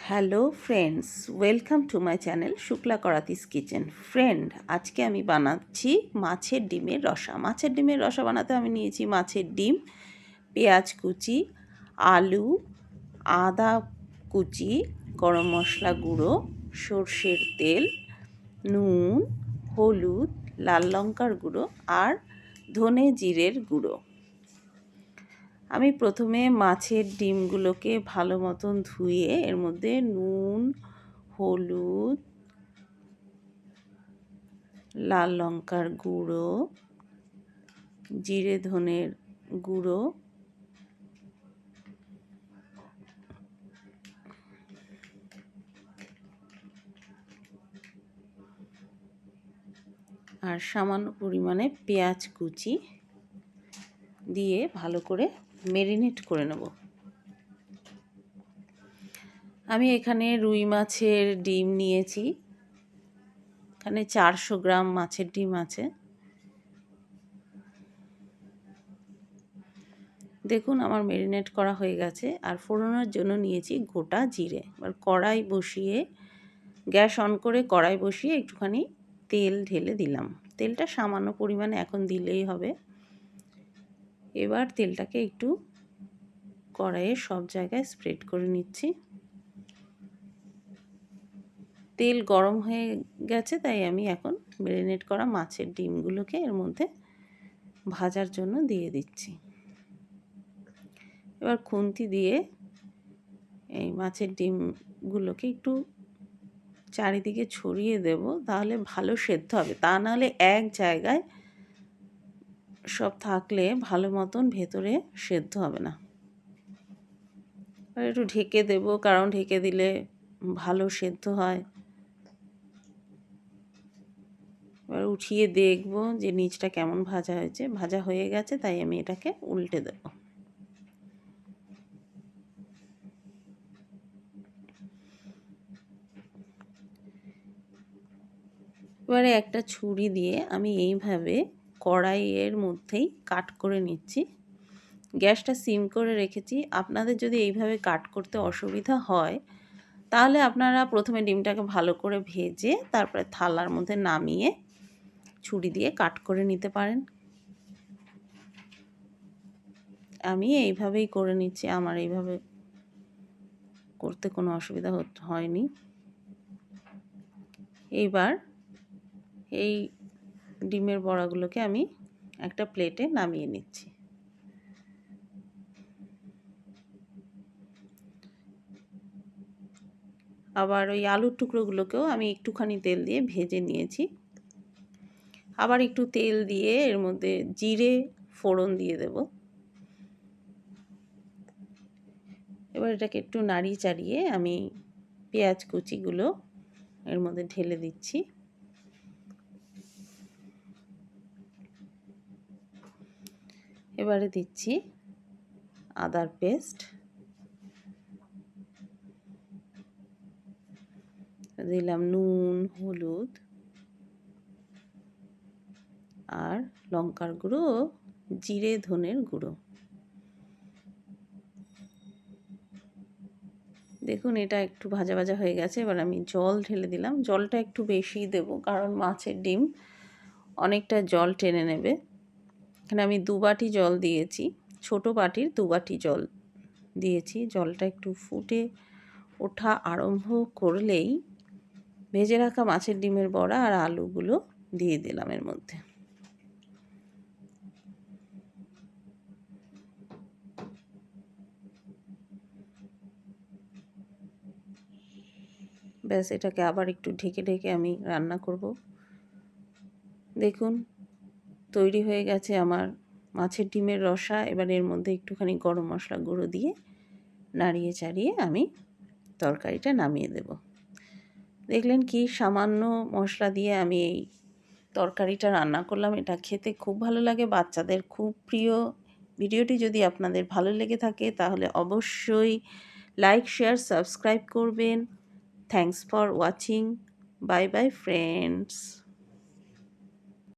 Hello friends, welcome to my channel শুক্লাকরাতিস kitchen. Friend, আজকে আমি বানাচ্ছি মাছের ডিমের রসা। মাছের ডিমের রসা বানাতে আমি নিয়েছি মাছের ডিম, পেঁয়াজ কুচি, আলু, আদা কুচি, গরম মশলা গুঁড়ো, সর্ষের তেল, নুন, হলুদ, লাল লঙ্কার গুঁড়ো আর ধনে জিরের গুঁড়ো। আমি প্রথমে মাছের ডিমগুলোকে ভালো মতন ধুয়ে এর মধ্যে নুন, হলুদ, লাল লঙ্কার গুঁড়ো, জিরে ধনের গুঁড়ো, আর সামান্য পরিমাণে পেঁয়াজ কুচি দিয়ে ভালো করে ম্যারিনেট করে নেব। আমি এখানে রুই মাছের ডিম নিয়েছি। এখানে 400 গ্রাম মাছের ডিম আছে। দেখুন আমার ম্যারিনেট করা হয়ে গেছে। আর ফোড়নের জন্য নিয়েছি গোটা জিরে। এবার কড়াই বসিয়ে গ্যাস অন করে কড়াই বসিয়ে একটুখানি তেল ঢেলে দিলাম। তেলটা সামান্য পরিমাণে এখন দিলেই হবে। এবার তেলটাকে একটু কড়াইয়ে সব জায়গায় স্প্রেড করে নিচ্ছি। তেল গরম হয়ে গেছে, তাই আমি এখন ম্যারিনেট করা মাছের ডিমগুলোকে এর মধ্যে ভাজার জন্য দিয়ে দিচ্ছি। এবার খুন্তি দিয়ে এই মাছের ডিমগুলোকে একটু চারিদিকে ছড়িয়ে দেব, তাহলে ভালো সেদ্ধ হবে। তা নাহলে এক জায়গায় সব থাকলে ভালো মতন ভেতরে সেদ্ধ হবে না। আর একটু ঢেকে দেব, কারণ ঢেকে দিলে ভালো সেদ্ধ হয়। এবার উঠিয়ে দেখব যে নিচটা কেমন ভাজা হয়েছে। ভাজা হয়ে গেছে, তাই আমি এটাকে উল্টে দেব। এবারে একটা ছুরি দিয়ে আমি এইভাবে কড়াইয়ের মধ্যেই কাট করে নিচ্ছি। গ্যাসটা সিম করে রেখেছি। আপনাদের যদি এইভাবে কাট করতে অসুবিধা হয়, তাহলে আপনারা প্রথমে ডিমটাকে ভালো করে ভেজে তারপরে থালার মধ্যে নামিয়ে ছুরি দিয়ে কাট করে নিতে পারেন। আমি এইভাবেই করে নিচ্ছি, আমার এইভাবে করতে কোনো অসুবিধা হয়নি। এইবার এই ডিমের বড়াগুলোকে আমি একটা প্লেটে নামিয়ে নিচ্ছি। আবার ওই আলুর টুকরোগুলোকেও আমি একটুখানি তেল দিয়ে ভেজে নিয়েছি। আবার একটু তেল দিয়ে এর মধ্যে জিরে ফোড়ন দিয়ে দেব। এবার এটাকে একটু নাড়িয়ে চাড়িয়ে আমি পেঁয়াজ কুচিগুলো এর মধ্যে ঢেলে দিচ্ছি। এবারে দিচ্ছি আদার পেস্ট, দিলাম নুন, হলুদ আর লঙ্কার গুঁড়ো, জিরে ধনের গুঁড়ো। দেখুন এটা একটু ভাজা ভাজা হয়ে গেছে। এবার আমি জল ঢেলে দিলাম। জলটা একটু বেশি দেব, কারণ মাছের ডিম অনেকটা জল টেনে নেবে। এখানে আমি 2 বাটি জল দিয়েছি, ছোট বাটির 2 বাটি জল দিয়েছি। জলটা একটু ফুটে ওঠা আরম্ভ করলেই ভেজে রাখা মাছের ডিমের বড়া আর আলুগুলো দিয়ে দিলাম এর মধ্যে। ব্যাস, এটাকে আবার একটু ঢেকে ঢেকে আমি রান্না করব। দেখুন তৈরি হয়ে গেছে আমার মাছের ডিমের রসা। এবার এর মধ্যে একটুখানি গরম মশলা গুঁড়ো দিয়ে নাড়িয়ে চাড়িয়ে আমি তরকারিটা নামিয়ে দেব। দেখলেন কি সামান্য মশলা দিয়ে আমি এই তরকারিটা রান্না করলাম। এটা খেতে খুব ভালো লাগে, বাচ্চাদের খুব প্রিয়। ভিডিওটি যদি আপনাদের ভালো লেগে থাকে তাহলে অবশ্যই লাইক, শেয়ার, সাবস্ক্রাইব করবেন। Thanks for watching. Bye bye friends.